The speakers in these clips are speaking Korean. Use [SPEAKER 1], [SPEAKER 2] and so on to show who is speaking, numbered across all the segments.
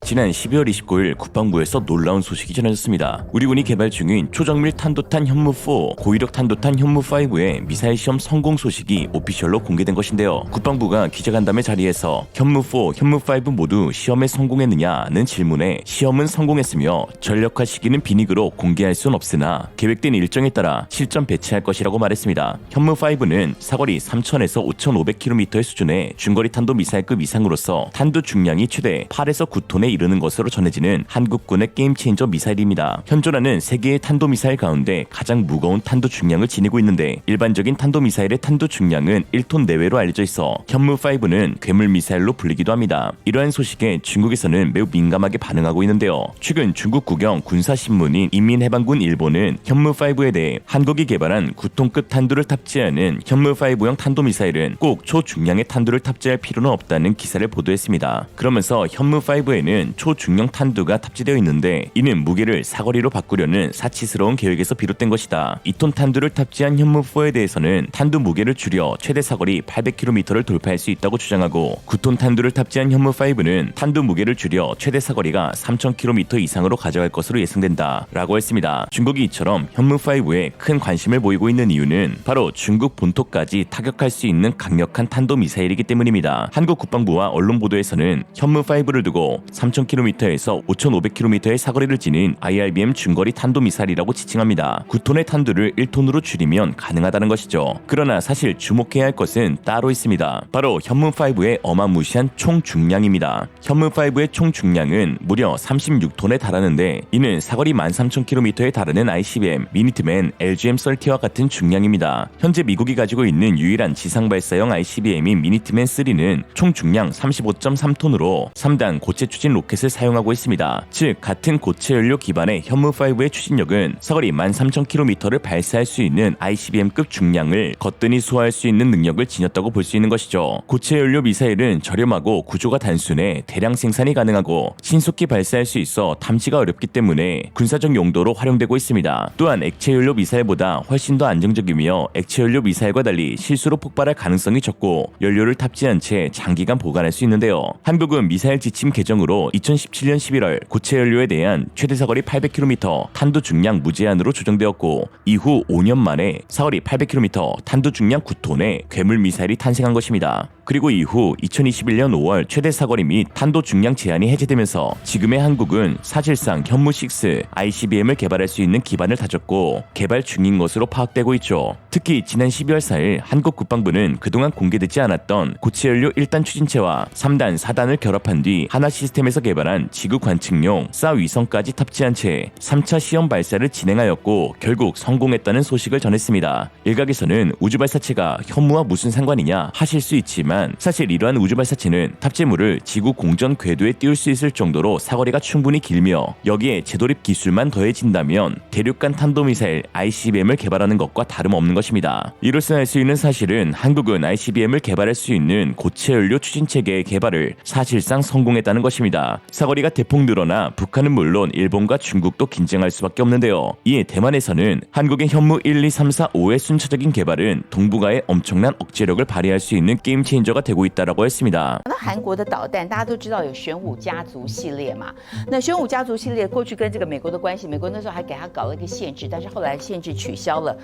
[SPEAKER 1] 지난 12월 29일 국방부에서 놀라운 소식이 전해졌습니다. 우리 군이 개발 중인 초정밀 탄도탄 현무4, 고위력 탄도탄 현무5의 미사일 시험 성공 소식이 오피셜로 공개된 것인데요. 국방부가 기자간담회 자리에서 현무4, 현무5 모두 시험에 성공했느냐는 질문에 시험은 성공했으며 전력화 시기는 비닉으로 공개할 순 없으나 계획된 일정에 따라 실전 배치할 것이라고 말했습니다. 현무5는 사거리 3,000에서 5,500km의 수준의 중거리 탄도미사일급 이상으로서 탄두 중량이 최대 8에서 9톤에 이르는 것으로 전해지는 한국군의 게임체인저 미사일입니다. 현존하는 세계의 탄도미사일 가운데 가장 무거운 탄두 중량을 지니고 있는데 일반적인 탄도미사일의 탄두 중량은 1톤 내외로 알려져 있어 현무5는 괴물미사일로 불리기도 합니다. 이러한 소식에 중국에서는 매우 민감하게 반응하고 있는데요. 최근 중국 국영 군사신문인 인민해방군 일보는 현무5에 대해 한국이 개발한 9톤급 탄두를 탑재하는 현무5형 탄도미사일은 꼭 초중량의 탄두를 탑재할 필요는 없다는 기사를 보도했습니다. 그러면서 현무5에는 초중량 탄두가 탑재되어 있는데 이는 무게를 사거리로 바꾸려는 사치스러운 계획에서 비롯된 것이다. 2톤 탄두를 탑재한 현무4에 대해서는 탄두 무게를 줄여 최대 사거리 800km를 돌파할 수 있다고 주장하고 9톤 탄두를 탑재한 현무5는 탄두 무게를 줄여 최대 사거리가 3000km 이상으로 가져갈 것으로 예상된다 라고 했습니다. 중국이 이처럼 현무5에 큰 관심을 보이고 있는 이유는 바로 중국 본토까지 타격할 수 있는 강력한 탄도미사일이기 때문입니다. 한국 국방부와 언론 보도에서는 현무5를 두고 3000km에서 5500km의 사거리를 지닌 IRBM 중거리 탄도미사일이라고 지칭합니다. 9톤의 탄두를 1톤으로 줄이면 가능하다는 것이죠. 그러나 사실 주목해야 할 것은 따로 있습니다. 바로 현무5의 어마무시한 총 중량입니다. 현무5의 총 중량은 무려 36톤에 달하는데 이는 사거리 13000km에 달하는 ICBM, 미니트맨, LGM-30와 같은 중량입니다. 현재 미국이 가지고 있는 유일한 지상발사형 ICBM인 미니트맨3는 총 중량 35.3톤으로 3단 고체 추진 로켓을 사용하고 있습니다. 즉 같은 고체 연료 기반의 현무5의 추진력은 사거리 13,000km를 발사할 수 있는 ICBM급 중량을 거뜬히 소화할 수 있는 능력을 지녔다고 볼 수 있는 것이죠. 고체 연료 미사일은 저렴하고 구조가 단순해 대량 생산이 가능하고 신속히 발사할 수 있어 탐지가 어렵기 때문에 군사적 용도로 활용되고 있습니다. 또한 액체 연료 미사일보다 훨씬 더 안정적이며 액체 연료 미사일과 달리 실수로 폭발할 가능성이 적고 연료를 탑재한 채 장기간 보관할 수 있는데요. 한국은 미사일 지침 개정으로 2017년 11월 고체 연료에 대한 최대 사거리 800km 탄두 중량 무제한으로 조정되었고 이후 5년 만에 사거리 800km 탄두 중량 9톤의 괴물 미사일이 탄생한 것입니다. 그리고 이후 2021년 5월 최대 사거리 및 탄도 중량 제한이 해제되면서 지금의 한국은 사실상 현무6 ICBM을 개발할 수 있는 기반을 다졌고 개발 중인 것으로 파악되고 있죠. 특히 지난 12월 4일 한국 국방부는 그동안 공개되지 않았던 고체 연료 1단 추진체와 3단, 4단을 결합한 뒤 하나 시스템에서 개발한 지구 관측용 사 위성까지 탑재한 채 3차 시험 발사를 진행하였고 결국 성공했다는 소식을 전했습니다. 일각에서는 우주발사체가 현무와 무슨 상관이냐 하실 수 있지만 사실 이러한 우주발사체는 탑재물을 지구 공전 궤도에 띄울 수 있을 정도로 사거리가 충분히 길며 여기에 재도립 기술만 더해진다면 대륙간 탄도미사일 ICBM을 개발하는 것과 다름없는 것입니다. 이로써 알 수 있는 사실은 한국은 ICBM을 개발할 수 있는 고체 연료 추진체계의 개발을 사실상 성공했다는 것입니다. 사거리가 대폭 늘어나 북한은 물론 일본과 중국도 긴장할 수밖에 없는데요. 이에 대만에서는 한국의 현무 1, 2, 3, 4, 5의 순차적인 개발은 동북아의 엄청난 억제력을 발휘할 수 있는 게임 체인저가 되고 있다라고 했습니다.
[SPEAKER 2] 韩国的导弹大家都知道有玄武家族系列嘛，那玄武家族系列过去跟这个美国的关系，美国那时候还给他搞了一个限制，但是后来限制取消了，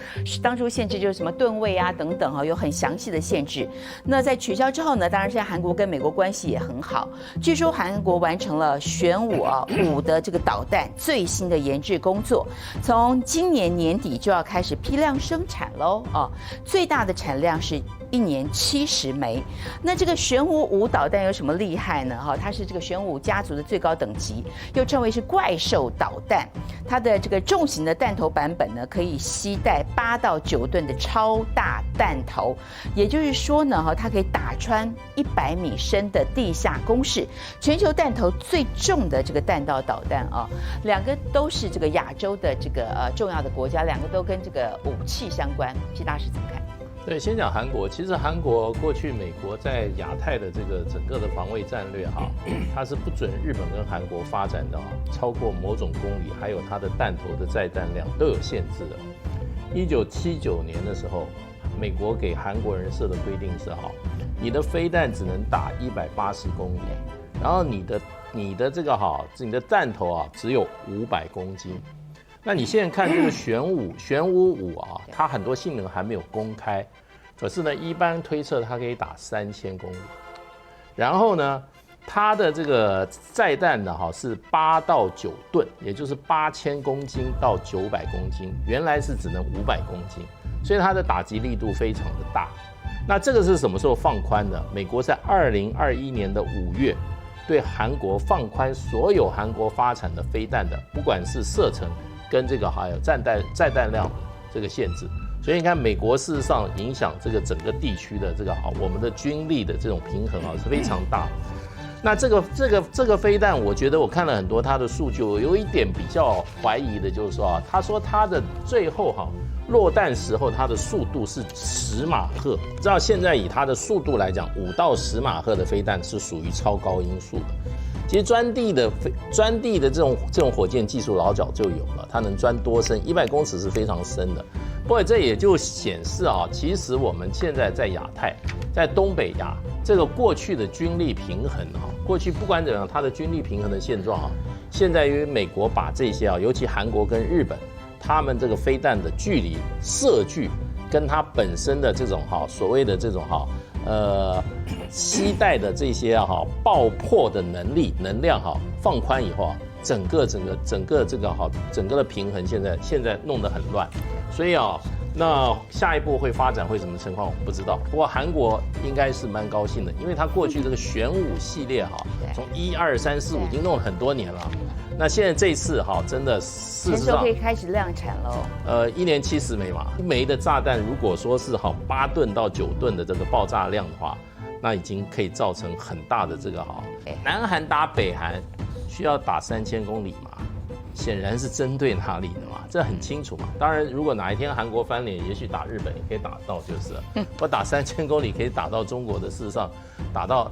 [SPEAKER 2] 当初限制就是什么吨位啊等等啊，有很详细的限制。那在取消之后呢，当然现在韩国跟美国关系也很好，据说韩国完成了玄武5的这个导弹最新的研制工作，从今年年底就要开始批量生产喽啊，最大的产量是1年70枚。那这个玄武5导弹有什么厉害呢？它是这个玄武家族的最高等级，又称为是怪兽导弹。它的这个重型的弹头版本呢，可以携带8到9吨的超大弹头，也就是说呢，它可以打穿100米深的地下工事。全球弹头最重的这个弹道导弹啊，两个都是这个亚洲的这个重要的国家，两个都跟这个武器相关。谢大使怎么看？
[SPEAKER 3] 对，先讲韩国。其实韩国过去美国在亚太的这个整个的防卫战略它是不准日本跟韩国发展的超过某种公里，还有它的弹头的载弹量都有限制的。1979年的时候，美国给韩国人设的规定是你的飞弹只能打180公里，然后你的这个你的弹头只有500公斤。那你现在看这个玄武5它很多性能还没有公开，可是呢，一般推测它可以打3000公里。然后呢，它的这个载弹呢是8到9吨，也就是8000公斤到900公斤，原来是只能500公斤，所以它的打击力度非常的大。那这个是什么时候放宽的？美国在2021年的5月对韩国放宽所有韩国发展的飞弹的，不管是射程跟这个还有载弹量的这个限制。所以你看，美国事实上影响这个整个地区的这个我们的军力的这种平衡是非常大。那这个飞弹，我觉得我看了很多它的数据，我有一点比较怀疑的就是说他说它的最后落弹时候它的速度是10马赫，知道现在以它的速度来讲，5到10马赫的飞弹是属于超高音速的。其实钻地的这种火箭技术老早就有了，它能钻多深，100公尺是非常深的。不过这也就显示其实我们现在在亚太，在东北亚这个过去的军力平衡过去不管怎样，它的军力平衡的现状现在因为美国把这些尤其韩国跟日本，他们这个飞弹的距离射距跟它本身的这种所谓的这种携带的这些爆破的能量放宽以后整个的平衡现在弄得很乱，所以那下一步会发展会什么情况我不知道。不过韩国应该是蛮高兴的，因为它过去这个玄武系列从1、2、3、4、5已经弄了很多年了。那现在这一次真的事实上
[SPEAKER 2] 什么时候可以开始量产喽
[SPEAKER 3] ？1年70枚嘛，一枚的炸弹如果说是8吨到9吨的这个爆炸量的话，那已经可以造成很大的这个南韩打北韩需要打3000公里嘛，显然是针对哪里的嘛，这很清楚嘛。当然，如果哪一天韩国翻脸，也许打日本也可以打到，就是了。我打3000公里可以打到中国的，事实上打到，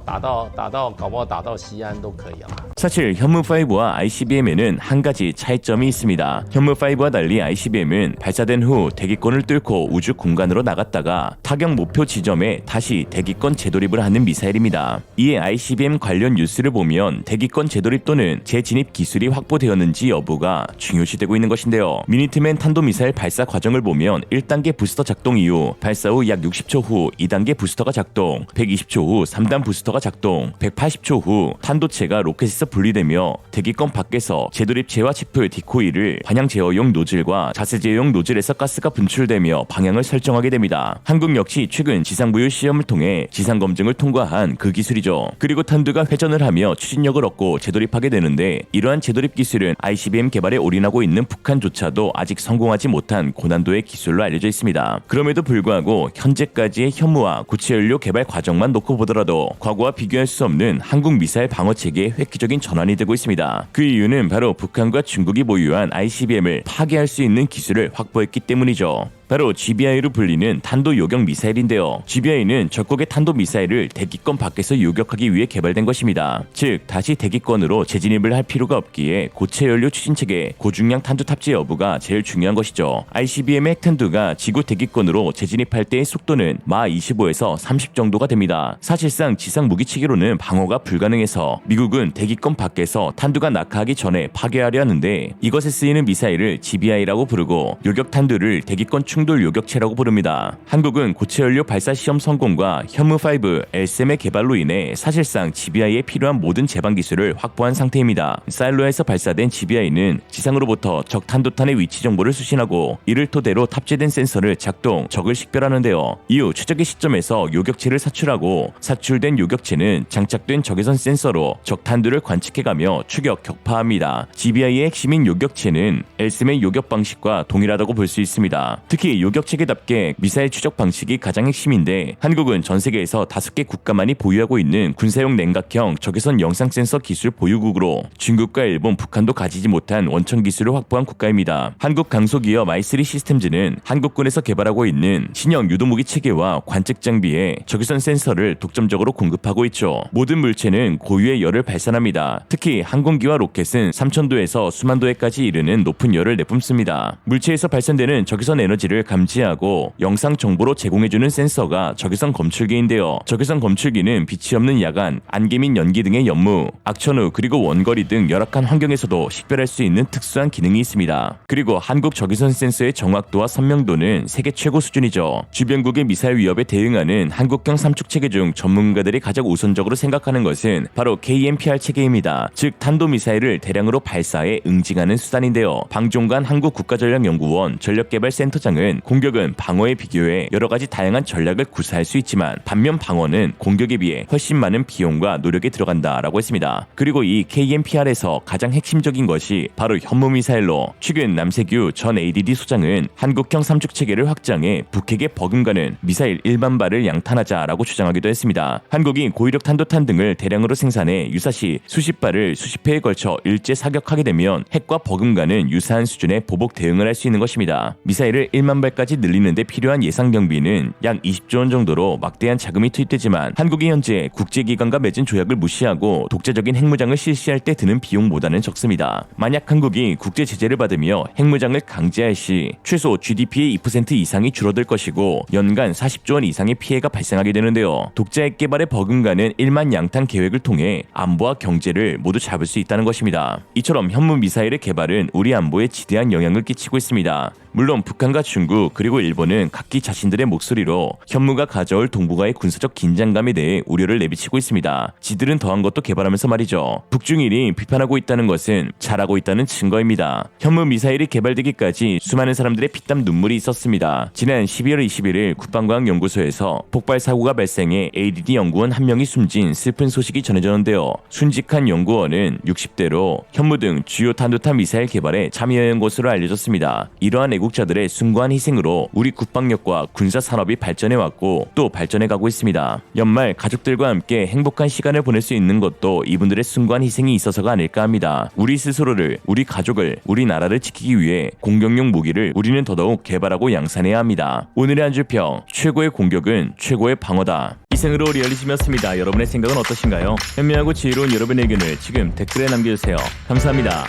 [SPEAKER 3] 搞不好打到西安都可以了。
[SPEAKER 1] 사실 현무5와 ICBM에는 한 가지 차이점이 있습니다. 현무5와 달리 ICBM은 발사된 후 대기권을 뚫고 우주 공간으로 나갔다가 타격 목표 지점에 다시 대기권 재돌입을 하는 미사일입니다. 이에 ICBM 관련 뉴스를 보면 대기권 재돌입 또는 재진입 기술이 확보되었는지 여부가 중요시되고 있는 것인데요. 미니트맨 탄도미사일 발사 과정을 보면 1단계 부스터 작동 이후 발사 후 약 60초 후 2단계 부스터가 작동, 120초 후 3단 부스터가 작동, 180초 후 탄도체가 로켓에서 분리되며 대기권 밖에서 재돌입체와 치풀 디코이를 반향 제어용 노즐과 자세 제어용 노즐에서 가스가 분출되며 방향을 설정하게 됩니다. 한국 역시 최근 지상부유 시험을 통해 지상 검증을 통과한 그 기술이죠. 그리고 탄두가 회전을 하며 추진력을 얻고 재돌입하게 되는데 이러한 재돌입 기술은 ICBM 개발에 올인하고 있는 북한조차도 아직 성공하지 못한 고난도의 기술로 알려져 있습니다. 그럼에도 불구하고 현재까지의 현무와 고체연료 개발 과정만 놓고 보더라도 과거와 비교할 수 없는 한국 미사일 방어 체계의 획기적인 전환이 되고 있습니다. 그 이유는 바로 북한과 중국이 보유한 ICBM을 파괴할 수 있는 기술을 확보했기 때문이죠. 바로 GBI로 불리는 탄도 요격 미사일인데요. GBI는 적국의 탄도 미사일을 대기권 밖에서 요격하기 위해 개발된 것입니다. 즉 다시 대기권으로 재진입을 할 필요가 없기에 고체 연료 추진 체계, 고중량 탄두 탑재 여부가 제일 중요한 것이죠. ICBM의 핵탄두가 지구 대기권으로 재진입할 때의 속도는 마 25에서 30 정도가 됩니다. 사실상 지상 무기 체계로는 방어가 불가능해서 미국은 대기권 밖에서 탄두가 낙하하기 전에 파괴하려 하는데 이것에 쓰이는 미사일을 GBI라고 부르고 요격 탄두를 대기권 충돌 요격체라고 부릅니다. 한국은 고체연료 발사 시험 성공과 현무5, LSM의 개발로 인해 사실상 GBI에 필요한 모든 제방 기술을 확보한 상태입니다. 사일로에서 발사된 GBI는 지상으로부터 적 탄도탄의 위치 정보를 수신하고 이를 토대로 탑재된 센서를 작동, 적을 식별하는데요. 이후 최적의 시점에서 요격체를 사출하고 사출된 요격체는 장착된 적외선 센서로 적 탄두를 관측해가며 추격, 격파합니다. GBI의 핵심인 요격체는 LSM의 요격 방식과 동일하다고 볼 수 있습니다. 특히 요격체계답게 미사일 추적 방식이 가장 핵심인데 한국은 전 세계에서 5개 국가만이 보유하고 있는 군사용 냉각형 적외선 영상 센서 기술 보유국으로 중국과 일본, 북한도 가지지 못한 원천 기술을 확보한 국가입니다. 한국 강소기업 i3 시스템즈는 한국군에서 개발하고 있는 신형 유도무기 체계와 관측 장비에 적외선 센서를 독점적으로 공급하고 있죠. 모든 물체는 고유의 열을 발산합니다. 특히 항공기와 로켓은 3000도에서 수만 도에까지 이르는 높은 열을 내뿜습니다. 물체에서 발산되는 적외선 에너지를 위치를 감지하고 영상 정보로 제공해주는 센서가 적외선 검출기인데요. 적외선 검출기는 빛이 없는 야간, 안개 및 연기 등의 연무, 악천후 그리고 원거리 등 열악한 환경에서도 식별할 수 있는 특수한 기능이 있습니다. 그리고 한국 적외선 센서의 정확도와 선명도는 세계 최고 수준이죠. 주변국의 미사일 위협에 대응하는 한국형 삼축체계 중 전문가들이 가장 우선적으로 생각하는 것은 바로 KMPR 체계입니다. 즉 탄도미사일을 대량으로 발사해 응징하는 수단인데요. 방종관 한국국가전략연구원 전력개발센터장은 공격은 방어에 비교해 여러 가지 다양한 전략을 구사할 수 있지만 반면 방어는 공격에 비해 훨씬 많은 비용과 노력이 들어간다라고 했습니다. 그리고 이 KMPR에서 가장 핵심적인 것이 바로 현무미사일로 최근 남세규 전 ADD 소장은 한국형 삼축체계를 확장해 북핵에 버금가는 미사일 1만 발을 양탄하자라고 주장하기도 했습니다. 한국이 고위력 탄도탄 등을 대량으로 생산해 유사시 수십 발을 수십 회에 걸쳐 일제 사격하게 되면 핵과 버금가는 유사한 수준의 보복 대응을 할 수 있는 것입니다. 미사일을 1만 발까지 늘리는 데 필요한 예상 경비는 약 20조 원 정도로 막대한 자금이 투입되지만 한국이 현재 국제기관과 맺은 조약을 무시하고 독자적인 핵무장을 실시할 때 드는 비용보다는 적습니다. 만약 한국이 국제 제재를 받으며 핵무장을 강제할 시 최소 GDP의 2% 이상이 줄어들 것이고 연간 40조 원 이상의 피해가 발생하게 되는데요. 독자 핵 개발에 버금가는 1만 양탄 계획을 통해 안보와 경제를 모두 잡을 수 있다는 것입니다. 이처럼 현무 미사일의 개발은 우리 안보에 지대한 영향을 끼치고 있습니다. 물론 북한과 중국 그리고 일본은 각기 자신들의 목소리로 현무가 가져올 동북아의 군사적 긴장감에 대해 우려를 내비치고 있습니다. 지들은 더한 것도 개발하면서 말이죠. 북중일이 비판하고 있다는 것은 잘하고 있다는 증거입니다. 현무 미사일이 개발되기까지 수많은 사람들의 피땀 눈물이 있었습니다. 지난 12월 21일 국방과학연구소에서 폭발 사고가 발생해 ADD 연구원 한 명이 숨진 슬픈 소식이 전해졌는데요. 순직한 연구원은 60대로 현무 등 주요 탄도탄 미사일 개발에 참여한 것으로 알려졌습니다. 이러한 애국자들의 숭고한 희생으로 우리 국방력과 군사 산업이 발전해왔고 또 발전해가고 있습니다. 연말 가족들과 함께 행복한 시간을 보낼 수 있는 것도 이분들의 숭고한 희생이 있어서가 아닐까 합니다. 우리 스스로를, 우리 가족을, 우리나라를 지키기 위해 공격용 무기를 우리는 더더욱 개발하고 양산해야 합니다. 오늘의 한 줄평, 최고의 공격은 최고의 방어다. 이생으로 리얼리즘이었습니다. 여러분의 생각은 어떠신가요? 현명하고 지혜로운 여러분의 의견을 지금 댓글에 남겨주세요. 감사합니다.